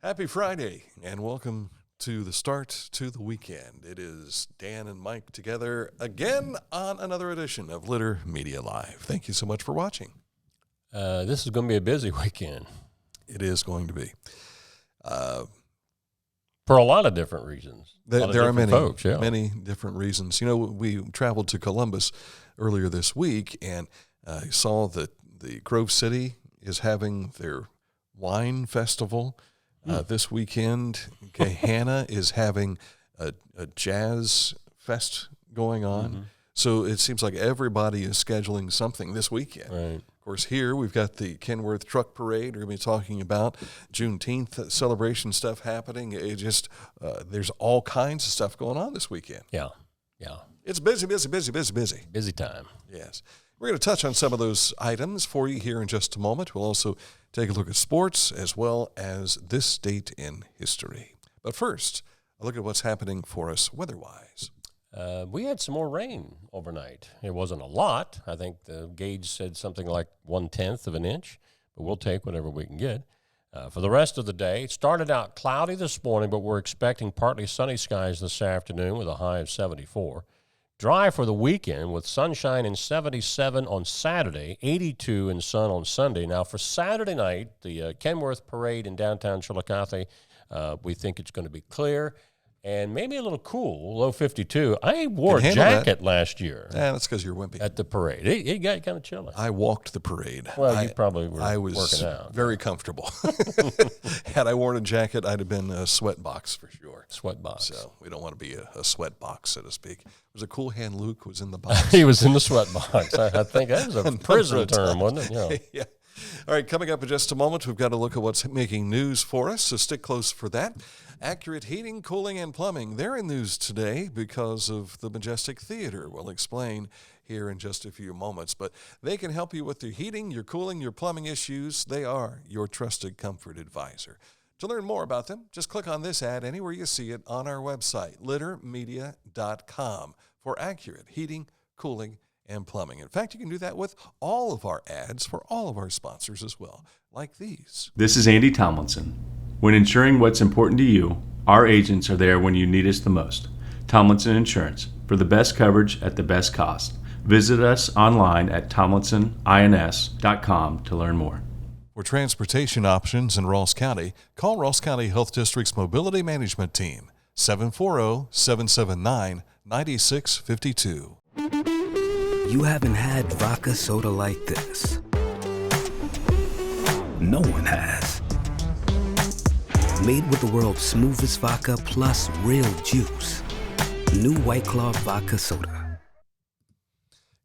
Happy Friday, and welcome to the start to the weekend. It is Dan and Mike together again on another edition of Litter Media Live. Thank you so much for watching. This is going to be a busy weekend. It is going to be. For a lot of different reasons. There are many, folks, yeah. many different reasons. You know, we traveled to Columbus earlier this week and saw that the Grove City is having their wine festival this weekend. Gahanna is having a jazz fest going on. Mm-hmm. So it seems like everybody is scheduling something this weekend. Right. Of course, here we've got the Kenworth Truck Parade. We're going to be talking about Juneteenth celebration stuff happening. It just there's all kinds of stuff going on this weekend. Yeah. It's busy. Busy time. Yes. We're going to touch on some of those items for you here in just a moment. We'll also take a look at sports as well as this date in history. But first, a look at what's happening for us weather-wise. We had some more rain overnight. It wasn't a lot. I think the gauge said something like 1/10 of an inch, but we'll take whatever we can get. For the rest of the day, it started out cloudy this morning, but we're expecting partly sunny skies this afternoon with a high of 74. Dry for the weekend with sunshine and 77 on Saturday, 82 and sun on Sunday. Now, for Saturday night, the Kenworth Parade in downtown Chillicothe, we think it's going to be clear and maybe a little cool, low 52. I wore a jacket last year. Yeah, that's because you're wimpy. At the parade. It got kind of chilly. I walked the parade. Well, you probably were I was working out. Very comfortable. Had I worn a jacket, I'd have been a sweat box for sure. Sweat box. So we don't want to be a sweat box, so to speak. It was a cool hand Luke was in the box. He was in the sweat box. I think that was a prison term, wasn't it? Yeah. All right, coming up in just a moment, we've got to look at what's making news for us, so stick close for that. Accurate Heating, Cooling, and Plumbing, they're in news today because of the Majestic Theater. We'll explain here in just a few moments, but they can help you with your heating, your cooling, your plumbing issues. They are your trusted comfort advisor. To learn more about them, just click on this ad anywhere you see it on our website, littermedia.com, for accurate heating, cooling, and plumbing. In fact, you can do that with all of our ads for all of our sponsors as well, like these. This is Andy Tomlinson. When ensuring what's important to you, our agents are there when you need us the most. Tomlinson Insurance, for the best coverage at the best cost. Visit us online at tomlinsonins.com to learn more. For transportation options in Ross County, call Ross County Health District's Mobility Management Team, 740-779-9652. You haven't had vodka soda like this. No one has. Made with the world's smoothest vodka plus real juice. New White Claw Vodka Soda.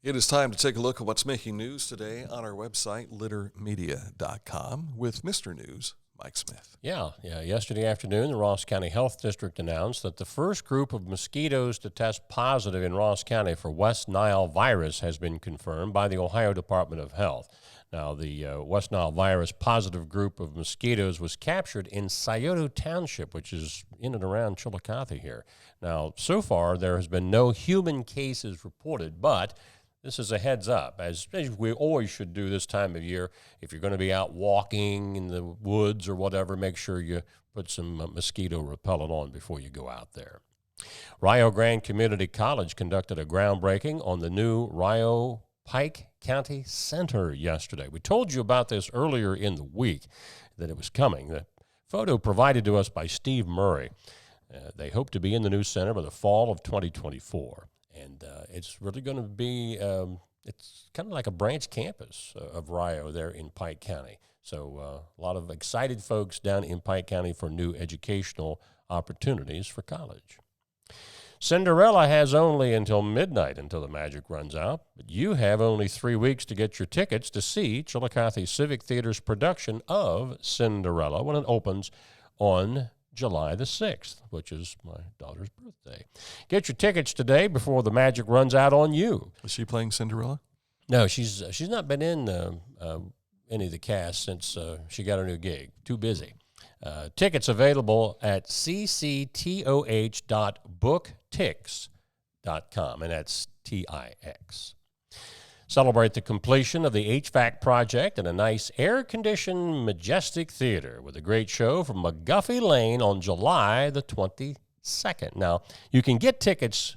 It is time to take a look at what's making news today on our website, littermedia.com, with Mr. News, Mike Smith. Yeah. Yesterday afternoon, the Ross County Health District announced that the first group of mosquitoes to test positive in Ross County for West Nile virus has been confirmed by the Ohio Department of Health. Now, the West Nile virus positive group of mosquitoes was captured in Scioto Township, which is in and around Chillicothe here. Now, so far, there has been no human cases reported, but this is a heads up, as we always should do this time of year. If you're going to be out walking in the woods or whatever, make sure you put some mosquito repellent on before you go out there. Rio Grande Community College conducted a groundbreaking on the new Rio Pike County Center yesterday. We told you about this earlier in the week, that it was coming. The photo provided to us by Steve Murray. They hope to be in the new center by the fall of 2024. And it's really going to be, it's kind of like a branch campus of Rio there in Pike County. So a lot of excited folks down in Pike County for new educational opportunities for college. Cinderella has only until midnight until the magic runs out, but you have only 3 weeks to get your tickets to see Chillicothe Civic Theater's production of Cinderella when it opens on July the 6th, which is my daughter's birthday. Get your tickets today before the magic runs out on you. Is she playing Cinderella? No, she's not been in any of the cast since she got her new gig. Too busy. Tickets available at cctoh.booktix.com, and that's TIX. Celebrate the completion of the HVAC project in a nice air-conditioned Majestic Theater with a great show from McGuffey Lane on July the 22nd. Now, you can get tickets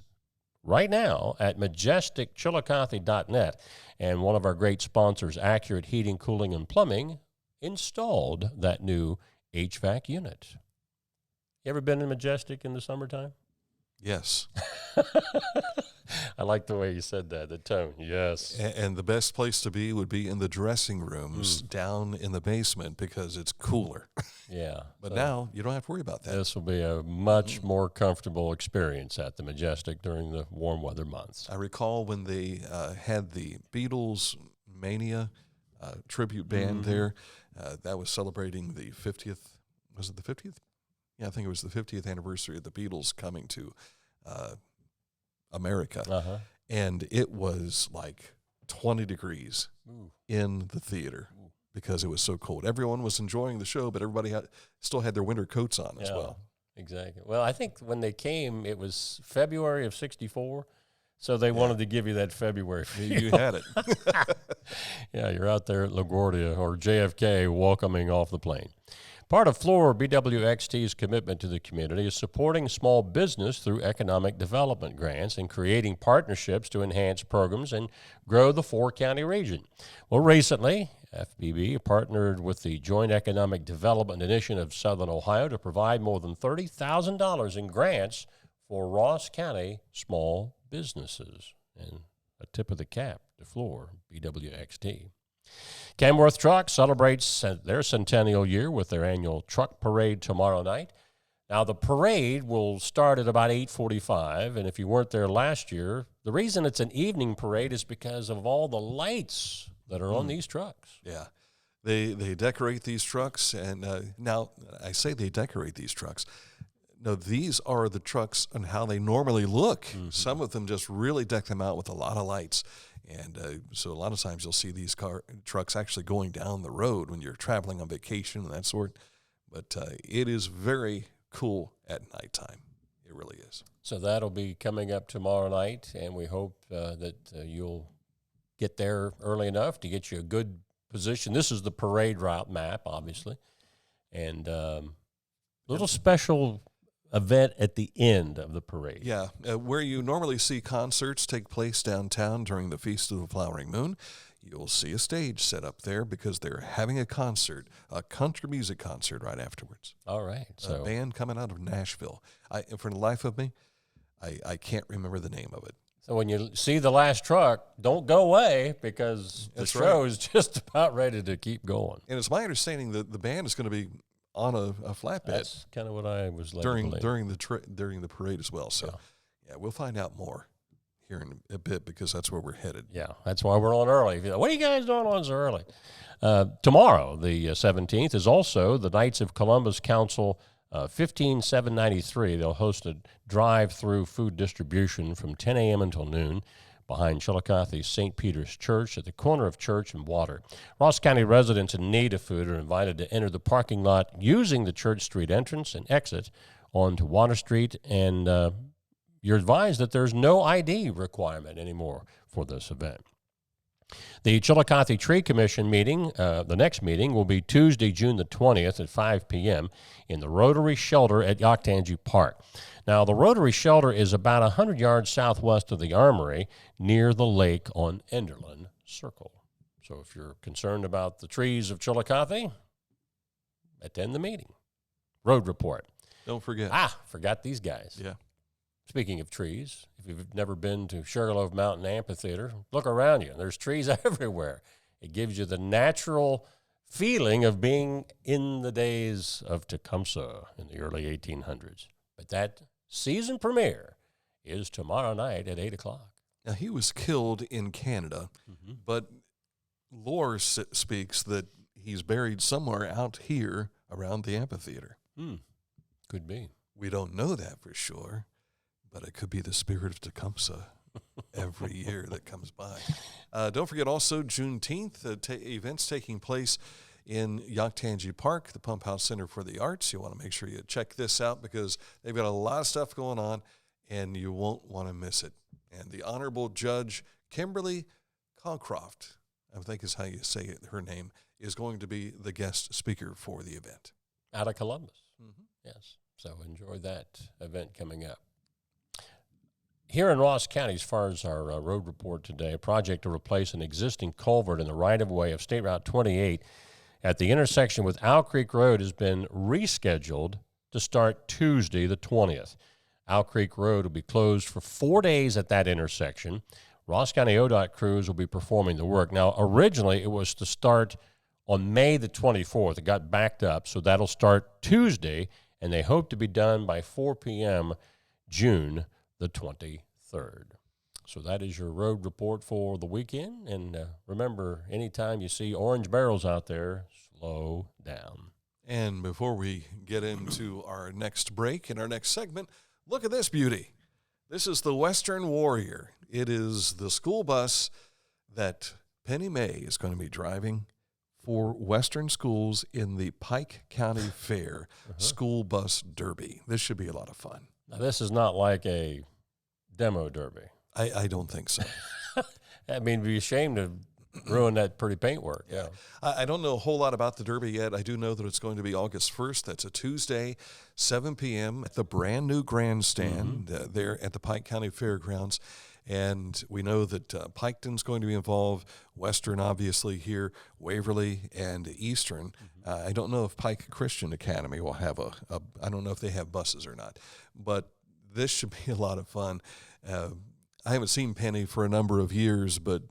right now at majesticchillicothe.net, and one of our great sponsors, Accurate Heating, Cooling, and Plumbing, installed that new HVAC unit. You ever been in Majestic in the summertime? Yes. I like the way you said that, the tone. Yes. And the best place to be would be in the dressing rooms down in the basement because it's cooler. Yeah. But now you don't have to worry about that. This will be a much more comfortable experience at the Majestic during the warm weather months. I recall when they had the Beatles Mania tribute band there. That was celebrating the 50th. Was it the 50th? Yeah, I think it was the 50th anniversary of the Beatles coming to America. And it was like 20 degrees in the theater because it was so cold. Everyone was enjoying the show, but everybody still had their winter coats on as well. Exactly. Well, I think when they came, it was February of '64, so they wanted to give you that February feel. You had it. Yeah, you're out there at LaGuardia or JFK welcoming off the plane. Part of Fluor BWXT's commitment to the community is supporting small business through economic development grants and creating partnerships to enhance programs and grow the four-county region. Well, recently, FBB partnered with the Joint Economic Development Initiative of Southern Ohio to provide more than $30,000 in grants for Ross County small businesses. And a tip of the cap to Fluor BWXT. Kenworth Truck celebrates their centennial year with their annual truck parade tomorrow night. Now, the parade will start at about 8:45, and if you weren't there last year, the reason it's an evening parade is because of all the lights that are on these trucks. Yeah. They decorate these trucks, and now I say they decorate these trucks. No, these are the trucks and how they normally look. Some of them just really deck them out with a lot of lights. And so a lot of times you'll see these trucks actually going down the road when you're traveling on vacation and that sort. But it is very cool at nighttime. It really is. So that'll be coming up tomorrow night, and we hope that you'll get there early enough to get you a good position. This is the parade route map, obviously. And little special event at the end of the parade. Yeah, where you normally see concerts take place downtown during the Feast of the Flowering Moon, you'll see a stage set up there because they're having a concert, a country music concert right afterwards. All right. So a band coming out of Nashville. For the life of me, I can't remember the name of it. So when you see the last truck, don't go away because the show is just about ready to keep going. And it's my understanding that the band is going to be on a flatbed. That's kind of what I was led during to believe. during the parade as well. So, yeah, we'll find out more here in a bit because that's where we're headed. Yeah, that's why we're on early. What are you guys doing on so early? Tomorrow, the 17th, is also the Knights of Columbus Council 15793. They'll host a drive-through food distribution from 10 a.m. until noon behind Chillicothe St. Peter's Church at the corner of Church and Water. Ross County residents in need of food are invited to enter the parking lot using the Church Street entrance and exit onto Water Street, and you're advised that there's no ID requirement anymore for this event. The Chillicothe Tree Commission meeting, the next meeting, will be Tuesday, June the 20th at 5 p.m. in the Rotary Shelter at Yoctangi Park. Now, the Rotary Shelter is about 100 yards southwest of the Armory near the lake on Enderlin Circle. So if you're concerned about the trees of Chillicothe, attend the meeting. Road report. Don't forget. Forgot these guys. Yeah. Speaking of trees, if you've never been to Sugarloaf Mountain Amphitheater, look around you. There's trees everywhere. It gives you the natural feeling of being in the days of Tecumseh in the early 1800s. But that season premiere is tomorrow night at 8 o'clock. Now, he was killed in Canada, but lore speaks that he's buried somewhere out here around the amphitheater. Could be. We don't know that for sure, but it could be the spirit of Tecumseh every year that comes by. Don't forget also Juneteenth, events taking place in Yoctangi Park, the Pump House Center for the Arts. You want to make sure you check this out because they've got a lot of stuff going on, and you won't want to miss it. And the Honorable Judge Kimberly Calcroft, I think is how you say it, her name, is going to be the guest speaker for the event. Out of Columbus. Mm-hmm. Yes. So enjoy that event coming up. Here in Ross County, as far as our road report today, a project to replace an existing culvert in the right-of-way of State Route 28 at the intersection with Owl Creek Road has been rescheduled to start Tuesday, the 20th. Owl Creek Road will be closed for 4 days at that intersection. Ross County ODOT crews will be performing the work. Now, originally, it was to start on May the 24th. It got backed up, so that'll start Tuesday, and they hope to be done by 4 p.m. June the 23rd. So that is your road report for the weekend. And remember, anytime you see orange barrels out there, slow down. And before we get into our next break and our next segment, look at this beauty. This is the Western Warrior. It is the school bus that Penny May is going to be driving for Western schools in the Pike County Fair School Bus Derby. This should be a lot of fun. Now, this is not like a demo derby. I don't think so. I mean, it'd be ashamed to ruin that pretty paintwork. Yeah. I don't know a whole lot about the Derby yet. I do know that it's going to be August 1st. That's a Tuesday, 7 p.m. at the brand new grandstand there at the Pike County Fairgrounds. And we know that Piketon's going to be involved, Western obviously here, Waverly, and Eastern. I don't know if Pike Christian Academy will have I don't know if they have buses or not. But this should be a lot of fun. I haven't seen Penny for a number of years, but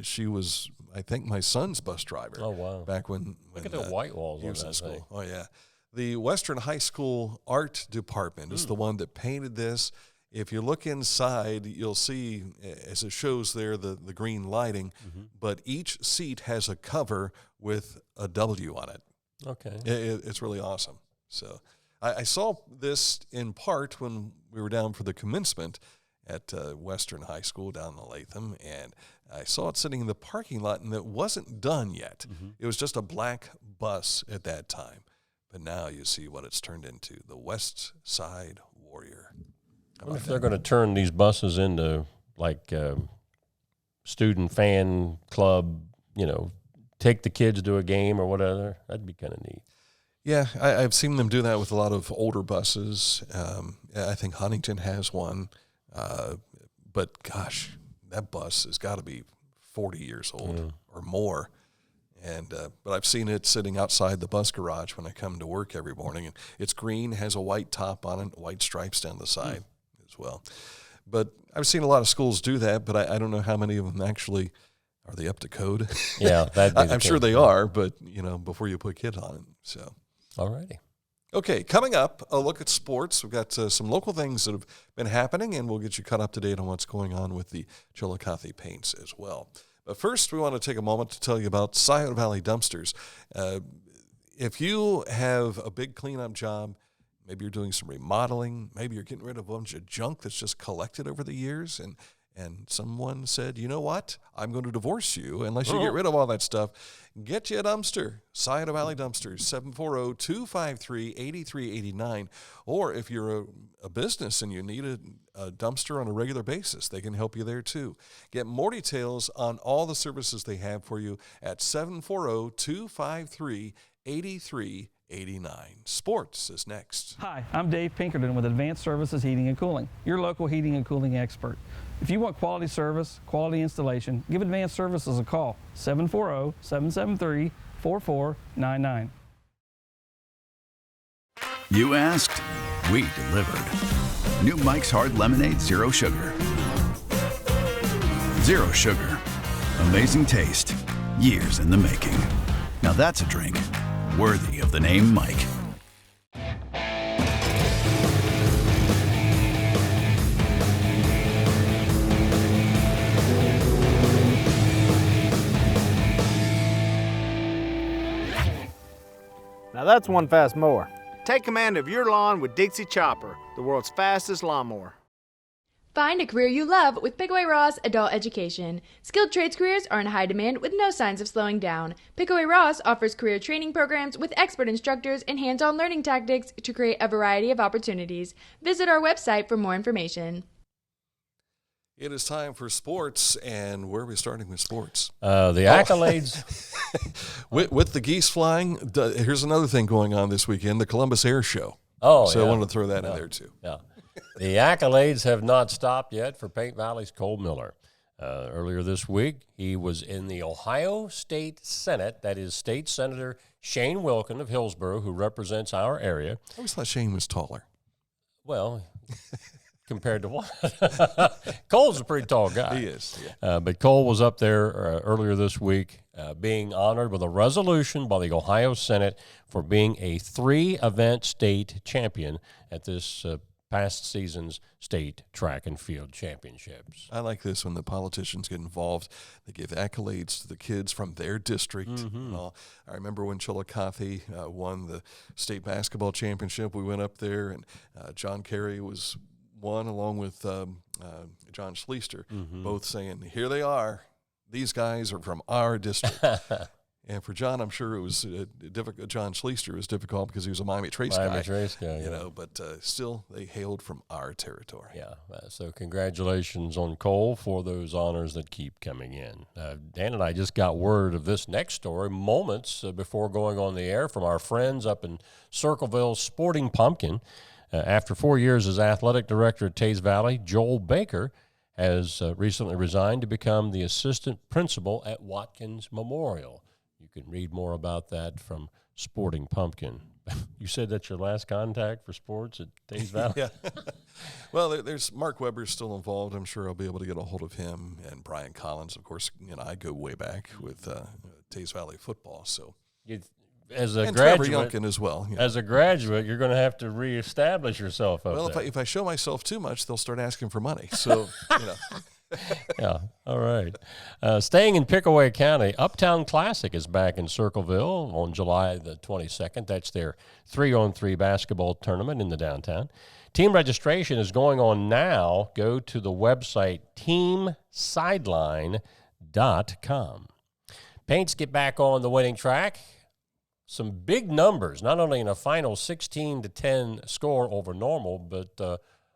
she was, I think, my son's bus driver. Oh, wow. Back when Look at the white walls he on was that in school. thing. Oh, yeah. The Western High School Art Department is the one that painted this. If you look inside, you'll see, as it shows there, the green lighting, but each seat has a cover with a W on it. Okay. It's really awesome. So I saw this in part when we were down for the commencement at Western High School down in Latham, and I saw it sitting in the parking lot, and it wasn't done yet. It was just a black bus at that time. But now you see what it's turned into, the West Side Warrior. I wonder if they're going to turn these buses into, like, student fan club, take the kids to a game or whatever. That'd be kind of neat. Yeah, I've seen them do that with a lot of older buses. I think Huntington has one. But, gosh, that bus has got to be 40 years old or more. And but I've seen it sitting outside the bus garage when I come to work every morning. And it's green, has a white top on it, white stripes down the side as well. But I've seen a lot of schools do that, but I don't know how many of them actually are they up to code. Yeah, I'm sure they are, but, before you put kids on it. So, all righty. Okay, coming up, a look at sports. We've got some local things that have been happening, and we'll get you caught up to date on what's going on with the Chillicothe Paints as well. But first, we want to take a moment to tell you about Scioto Valley Dumpsters. If you have a big cleanup job, maybe you're doing some remodeling, maybe you're getting rid of a bunch of junk that's just collected over the years, and someone said, you know what, I'm going to divorce you unless you get rid of all that stuff. Get you a dumpster. Scioto Valley Dumpsters, 740-253-8389. Or if you're a business and you need a dumpster on a regular basis, they can help you there too. Get more details on all the services they have for you at 740-253-8389. Sports is next. Hi, I'm Dave Pinkerton with Advanced Services Heating and Cooling, your local heating and cooling expert. If you want quality service, quality installation, give Advanced Services a call, 740-773-4499. You asked, we delivered. New Mike's Hard Lemonade Zero Sugar. Zero sugar. Amazing taste. Years in the making. Now that's a drink worthy of the name Mike. Now that's one fast mower. Take command of your lawn with Dixie Chopper, the world's fastest lawnmower. Find a career you love with Pickaway Ross Adult Education. Skilled trades careers are in high demand with no signs of slowing down. Pickaway Ross offers career training programs with expert instructors and hands-on learning tactics to create a variety of opportunities. Visit our website for more information. It is time for sports, and where are we starting with sports? The accolades. With the geese flying, here's another thing going on this weekend, the Columbus Air Show. Oh, so yeah. I wanted to throw that in there, too. Yeah. The accolades have not stopped yet for Paint Valley's Cole Miller. Earlier this week, he was in the Ohio State Senate. That is State Senator Shane Wilkin of Hillsborough, who represents our area. I always thought Shane was taller. Well, compared to what? Cole's a pretty tall guy. He is, yeah. But Cole was up there earlier this week being honored with a resolution by the Ohio Senate for being a 3-event state champion at this past season's state track and field championships. I like this when the politicians get involved. They give accolades to the kids from their district. And all. I remember when Chillicothe won the state basketball championship. We went up there, and John Kerry was one along with John Schleister, both saying, here they are. These guys are from our district. And for John, I'm sure it was difficult. John Schleister was difficult because he was a Miami Trace guy. You know, but still, they hailed from our territory. Yeah, so congratulations on Cole for those honors that keep coming in. Dan and I just got word of this next story moments before going on the air from our friends up in Circleville Sporting Pumpkin. After 4 years as athletic director at Tays Valley, Joel Baker has recently resigned to become the assistant principal at Watkins Memorial. You can read more about that from Sporting Pumpkin. You said that's your last contact for sports at Tays Valley? Yeah. Well, there's Mark Weber's still involved. I'm sure I'll be able to get a hold of him. And Brian Collins, of course, I go way back with Tays Valley football. So, as a and graduate, Trevor Youngkin as well. As a graduate, you're going to have to reestablish yourself up well, there. if I show myself too much, they'll start asking for money. So, Yeah, all right. Staying in Pickaway County, Uptown Classic is back in Circleville on July the 22nd. That's their 3-on-3 basketball tournament in the downtown. Team registration is going on now. Go to the website teamsideline.com. Paints get back on the winning track. Some big numbers, not only in a final 16-10 score over normal, but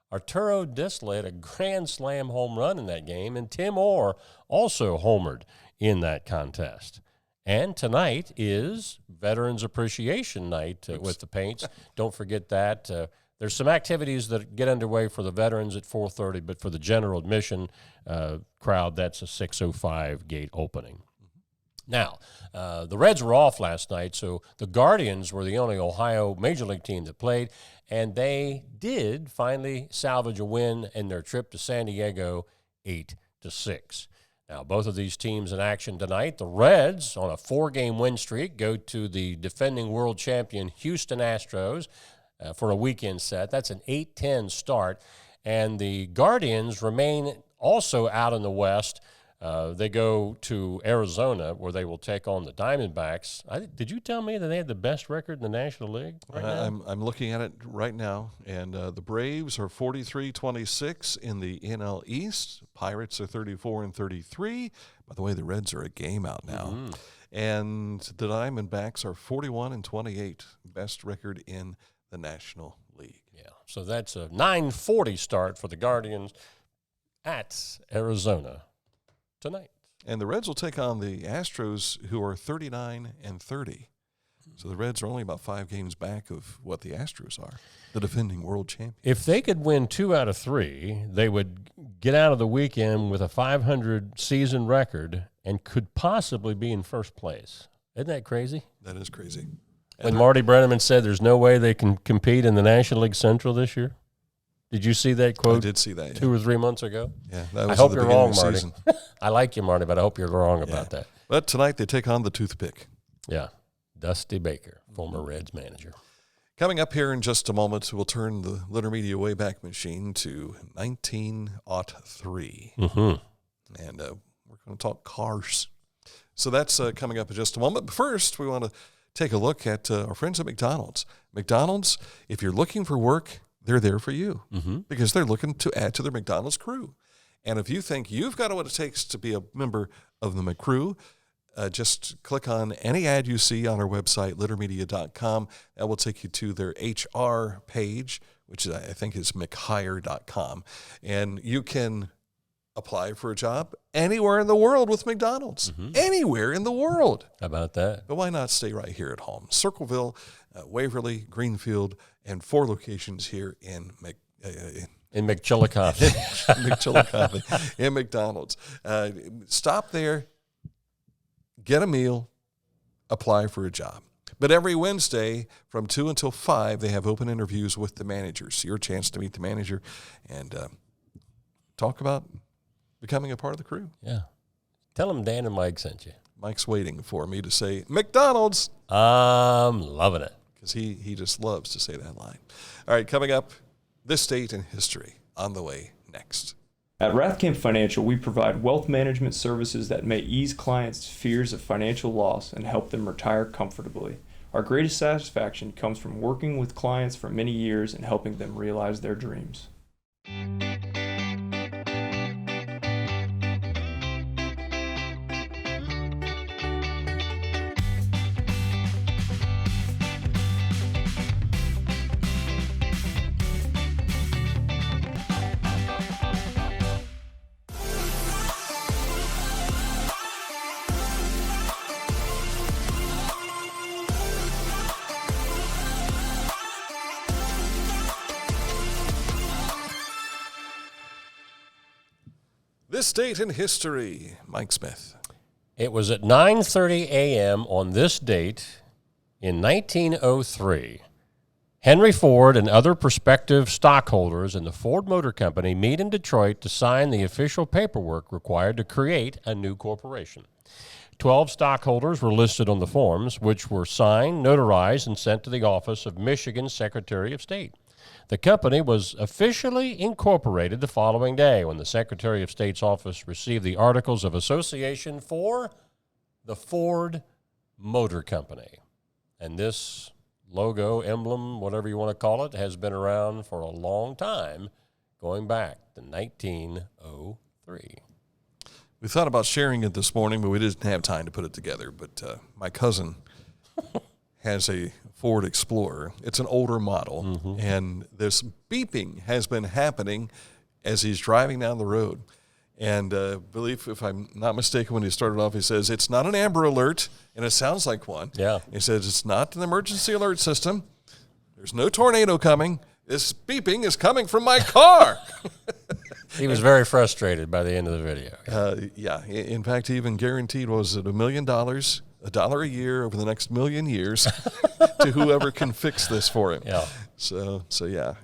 Arturo Disla had a grand slam home run in that game, and Tim Orr also homered in that contest. And tonight is Veterans Appreciation Night with the Paints. Don't forget that. There's some activities that get underway for the veterans at 4:30, but for the general admission crowd, that's a 6:05 gate opening. Now, the Reds were off last night, so the Guardians were the only Ohio Major League team that played, and they did finally salvage a win in their trip to San Diego, 8-6. Now, both of these teams in action tonight. The Reds, on a 4-game win streak, go to the defending world champion Houston Astros for a weekend set. That's an 8-10 start, and the Guardians remain also out in the West. They go to Arizona, where they will take on the Diamondbacks. Did you tell me that they had the best record in the National League right now? I'm looking at it right now, and the Braves are 43-26 in the NL East. Pirates are 34-33. By the way, the Reds are a game out now. And the Diamondbacks are 41-28, best record in the National League. Yeah, so that's a 9:40 start for the Guardians at Arizona tonight. And the Reds will take on the Astros, who are 39-30. So the Reds are only about 5 games back of what the Astros are, the defending world champions. If they could win 2 out of 3, they would get out of the weekend with a 500 season record and could possibly be in first place. Isn't that crazy? That is crazy. When Marty Brenneman said there's no way they can compete in the National League Central this year. Did you see that quote? I did see that, yeah. 2 or 3 months ago? Yeah, that was I hope at the you're beginning wrong, of the Marty. season. I like you, Marty, but I hope you're wrong about that. But tonight they take on the Toothpick. Yeah, Dusty Baker, former Reds manager. Coming up here in just a moment, we'll turn the Litter Media Wayback Machine to 1903. And we're going to talk cars. So that's coming up in just a moment. But first, we want to take a look at our friends at McDonald's. McDonald's, if you're looking for work, they're there for you because they're looking to add to their McDonald's crew. And if you think you've got what it takes to be a member of the McCrew, just click on any ad you see on our website, littermedia.com. That will take you to their HR page, which I think is mchire.com. And you can apply for a job anywhere in the world with McDonald's. Anywhere in the world. How about that? But why not stay right here at home? Circleville, Waverly, Greenfield, and 4 locations here in McChillicothe. McChillicothe, in McDonald's. Stop there, get a meal, apply for a job. But every Wednesday from 2 until 5, they have open interviews with the managers. Your chance to meet the manager and talk about becoming a part of the crew. Yeah. Tell them Dan and Mike sent you. Mike's waiting for me to say, McDonald's. I'm loving it. Because he just loves to say that line. All right, coming up, this date in history on the way next. At Rathkamp Financial, we provide wealth management services that may ease clients' fears of financial loss and help them retire comfortably. Our greatest satisfaction comes from working with clients for many years and helping them realize their dreams. This date in history, Mike Smith. It was at 9:30 a.m. on this date in 1903. Henry Ford and other prospective stockholders in the Ford Motor Company meet in Detroit to sign the official paperwork required to create a new corporation. 12 stockholders were listed on the forms, which were signed, notarized, and sent to the office of Michigan Secretary of State. The company was officially incorporated the following day when the Secretary of State's office received the Articles of Association for the Ford Motor Company. And this logo, emblem, whatever you want to call it, has been around for a long time, going back to 1903. We thought about sharing it this morning, but we didn't have time to put it together. But my cousin has a Ford Explorer. It's an older model, and this beeping has been happening as he's driving down the road. And believe, if I'm not mistaken, when he started off, he says, it's not an Amber Alert, and it sounds like one. Yeah. He says, it's not an emergency alert system. There's no tornado coming. This beeping is coming from my car. He was very frustrated by the end of the video. Yeah. In fact, he even guaranteed, was it $1 million? $1 a year over the next million years to whoever can fix this for him. Yeah. So yeah,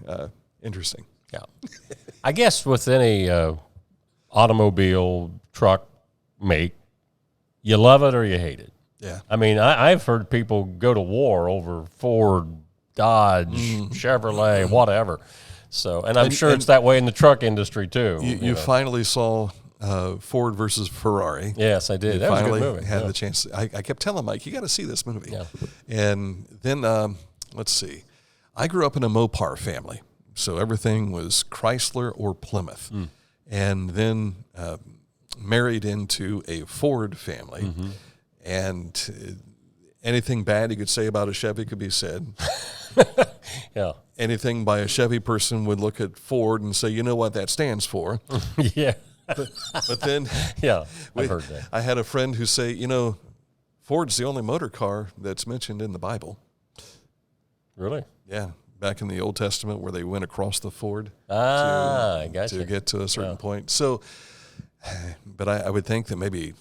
interesting. Yeah. I guess with any automobile, truck make, you love it or you hate it. Yeah. I mean, I've heard people go to war over Ford, Dodge, Chevrolet, whatever. So, and I'm sure it's that way in the truck industry too. You finally saw Ford versus Ferrari. Yes, I did. You that was a finally good movie. had the chance. I kept telling Mike, you got to see this movie. Yeah. And then, let's see. I grew up in a Mopar family, so everything was Chrysler or Plymouth. And then married into a Ford family. And anything bad you could say about a Chevy could be said. Yeah. Anything by a Chevy person would look at Ford and say, you know what that stands for. Yeah. But then Yeah, I've heard that. I had a friend who say, you know, Ford's the only motor car that's mentioned in the Bible. Really? Yeah, back in the Old Testament where they went across the ford I gotcha. to get to a certain point. So, but I would think that maybe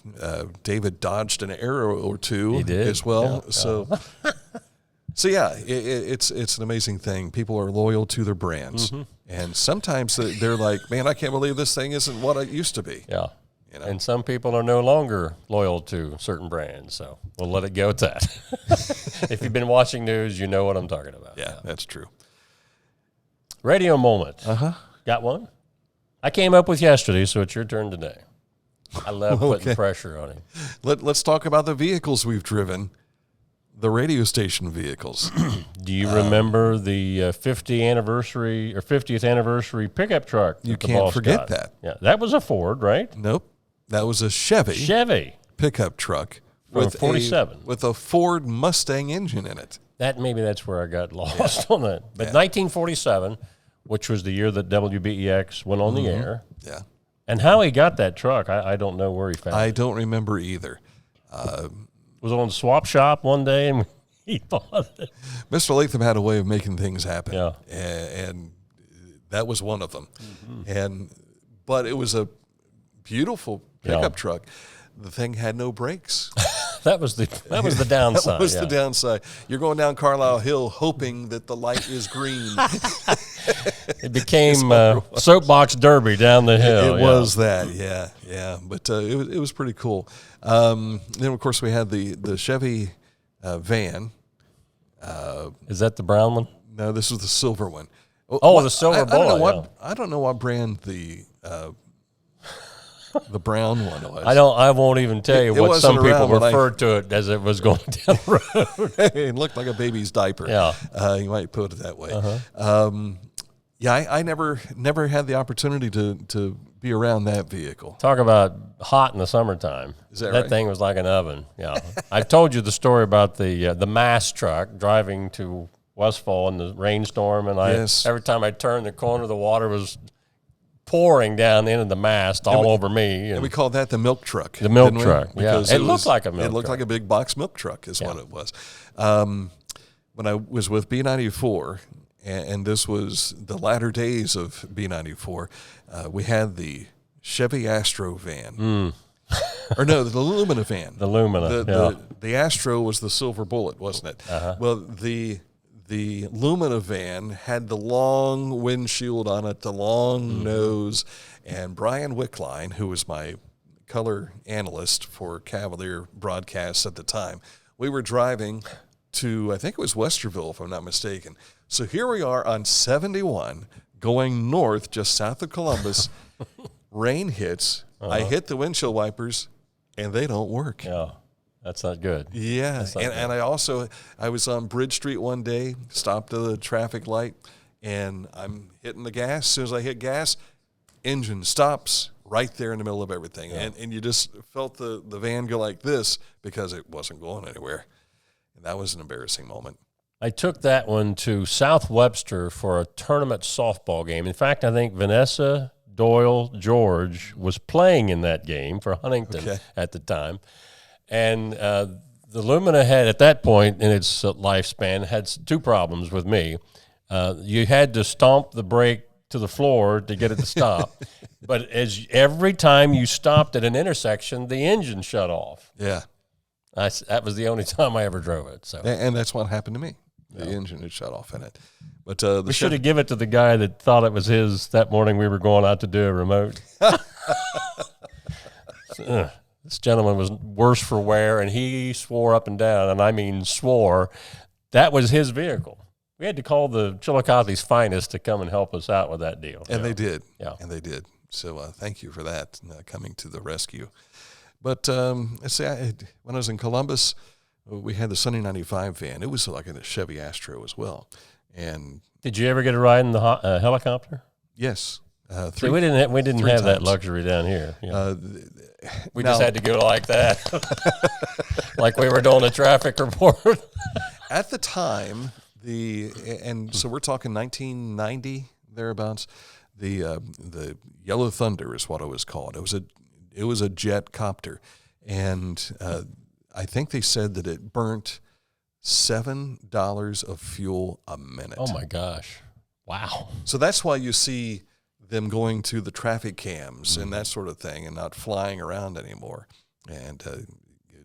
David dodged an arrow or two He did. as well. Yeah. So, so yeah, it's an amazing thing. People are loyal to their brands. And sometimes they're like, man, I can't believe this thing isn't what it used to be. Yeah. You know? And some people are no longer loyal to certain brands, so we'll let it go at that. If you've been watching news, you know what I'm talking about. Yeah, that's true. Radio moment. Got one? I came up with yesterday, so it's your turn today. I love putting pressure on him. Let's talk about the vehicles we've driven, the radio station vehicles. Do you remember the 50th anniversary pickup truck? You that the can't boss forget got? that. Yeah, that was a Ford, right? Nope. That was a Chevy pickup truck From 47. with a Ford Mustang engine in it. Maybe that's where I got lost on that. But 1947, which was the year that WBEX went on the air. Yeah. And how he got that truck, I don't know where he found it. I don't remember either. Was on Swap Shop one day, and he bought it. Mr. Latham had a way of making things happen. Yeah. And that was one of them. But it was a beautiful pickup truck. The thing had no brakes. That was the downside. That was the downside. You're going down Carlisle Hill hoping that the light is green. It became soapbox derby down the hill. It was that, yeah. But it was pretty cool. Then, of course, we had the Chevy van. Is that the brown one? No, this was the silver one. The silver bullet. I don't know what brand the brown one was. I won't even tell you what some people referred to it as it was going down the road. It looked like a baby's diaper. Yeah. You might put it that way. I never had the opportunity to be around that vehicle. Talk about hot in the summertime. Is that right? That thing was like an oven. Yeah. I've told you the story about the mass truck driving to Westfall in the rainstorm, and every time I turned the corner, the water was pouring down into the mast all over me. And we called that the milk truck. The milk truck, because it looked like a milk truck. It looked like a big box milk truck is what it was. When I was with B94, and this was the latter days of B94, we had the Chevy Astro van. Or no, the Lumina van. The Lumina, the Astro was the silver bullet, wasn't it? Well, the Lumina van had the long windshield on it, the long nose, and Brian Wickline, who was my color analyst for Cavalier broadcasts at the time, we were driving to, I think it was Westerville, if I'm not mistaken. So here we are on 71 going north just south of Columbus. Rain hits. I hit the windshield wipers, and they don't work. Yeah. That's not good. Yeah, and I was on Bridge Street one day, stopped at the traffic light, and I'm hitting the gas. As soon as I hit gas, engine stops right there in the middle of everything. Yeah. And you just felt the van go like this because it wasn't going anywhere. And that was an embarrassing moment. I took that one to South Webster for a tournament softball game. In fact, I think Vanessa Doyle George was playing in that game for Huntington at the time. And the Lumina had, at that point in its lifespan, had two problems with me. You had to stomp the brake to the floor to get it to stop. But every time you stopped at an intersection, the engine shut off. Yeah. That was the only time I ever drove it. So, and that's what happened to me. The engine had shut off in it. But we should have given it to the guy that thought it was his that morning we were going out to do a remote. This gentleman was worse for wear, and he swore up and down, and I mean swore, that was his vehicle. We had to call the Chillicothe's finest to come and help us out with that deal. And they did. Yeah. And they did. So thank you for that, coming to the rescue. But let's say when I was in Columbus, we had the Sunny 95 van. It was like a Chevy Astro as well. And did you ever get a ride in the helicopter? Yes. We didn't have that luxury down here. Yeah. We just had to go like that, like we were doing a traffic report. At the time, so we're talking 1990 thereabouts. The Yellow Thunder is what it was called. It was a jet copter, and I think they said that it burnt $7 of fuel a minute. Oh my gosh! Wow. So that's why you see them going to the traffic cams and that sort of thing and not flying around anymore. And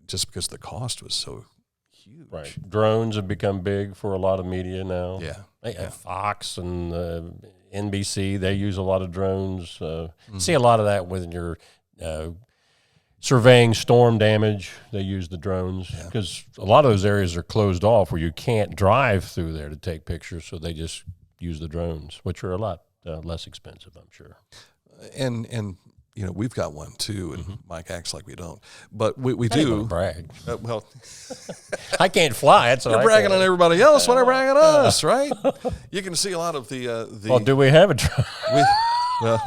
just because the cost was so huge. Right. Drones have become big for a lot of media now. Yeah. Fox and NBC, they use a lot of drones. See a lot of that when you're surveying storm damage. They use the drones because a lot of those areas are closed off where you can't drive through there to take pictures, so they just use the drones, which are a lot less expensive, I'm sure. And we've got one too, and Mike acts like we don't, but we I do. Didn't brag. Well, I can't fly it, so you're bragging on everybody else when I brag on us, right? You can see a lot of the. Well, do we have a drone? Well,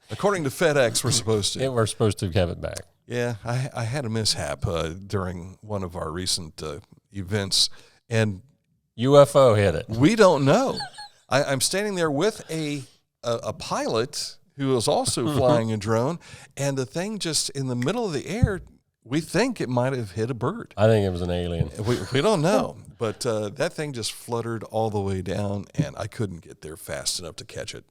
according to FedEx, we're supposed to. We're supposed to have it back. Yeah, I had a mishap during one of our recent events, and UFO hit it. We don't know. I'm standing there with a pilot who was also flying a drone, and the thing just in the middle of the air, we think it might have hit a bird. I think it was an alien. We don't know, but that thing just fluttered all the way down, and I couldn't get there fast enough to catch it.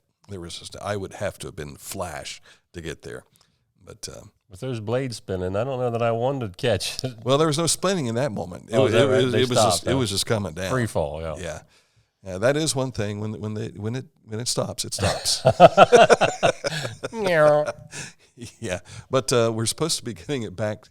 I would have to have been Flash to get there. But with those blades spinning, I don't know that I wanted to catch it. well, there was no spinning in that moment. It was just coming down. Free fall, Yeah. Yeah, that is one thing. When it stops, it stops. Yeah, but we're supposed to be getting it back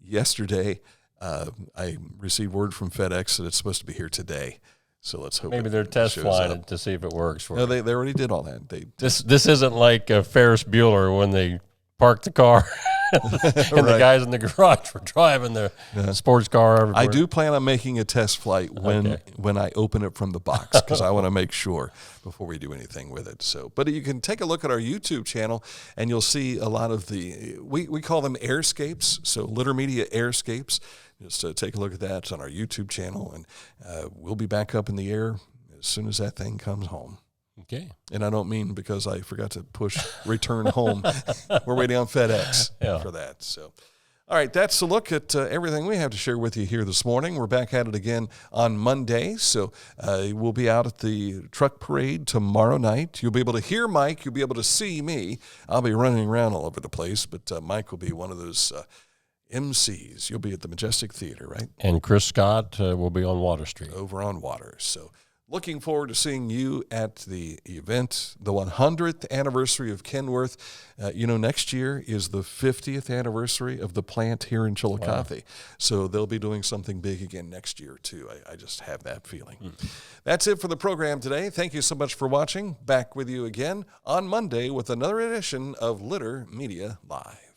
yesterday. I received word from FedEx that it's supposed to be here today. So let's hope maybe they're test flying it to see if it works. No, they already did all that. This isn't like Ferris Bueller when they parked the car and the guys in the garage were driving the sports car everywhere. I do plan on making a test flight when I open it from the box, because I want to make sure before we do anything with it. So, but you can take a look at our YouTube channel, and you'll see a lot of we call them airscapes, so Litter Media airscapes. Just take a look at that. It's on our YouTube channel, and we'll be back up in the air as soon as that thing comes home. Okay. And I don't mean because I forgot to push return home. We're waiting on FedEx for that. So, all right, that's a look at everything we have to share with you here this morning. We're back at it again on Monday. So we'll be out at the truck parade tomorrow night. You'll be able to hear Mike. You'll be able to see me. I'll be running around all over the place, but Mike will be one of those MCs. You'll be at the Majestic Theater, right? And Chris Scott will be on Water Street. Over on Water. So looking forward to seeing you at the event, the 100th anniversary of Kenworth. Next year is the 50th anniversary of the plant here in Chillicothe. Wow. So they'll be doing something big again next year, too. I just have that feeling. That's it for the program today. Thank you so much for watching. Back with you again on Monday with another edition of Litter Media Live.